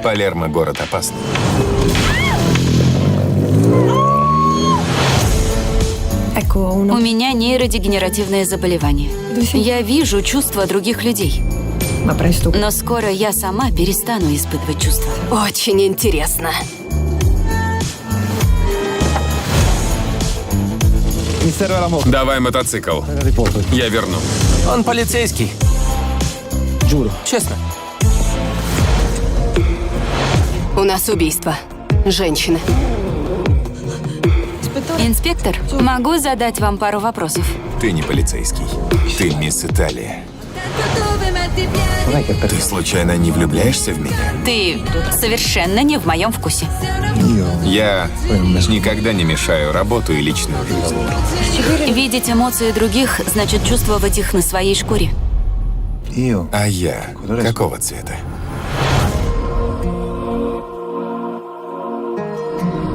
Палермо — город опасный. У меня нейродегенеративное заболевание. Я вижу чувства других людей. Но скоро я сама перестану испытывать чувства. Очень интересно. Давай мотоцикл. Я верну. Он полицейский. Честно. У нас убийство. Женщины. Инспектор, могу задать вам пару вопросов? Ты не полицейский. Ты мисс Италия. Ты случайно не влюбляешься в меня? Ты совершенно не в моем вкусе. Я никогда не мешаю работу и личную жизнь. Видеть эмоции других значит чувствовать их на своей шкуре. А я какого цвета?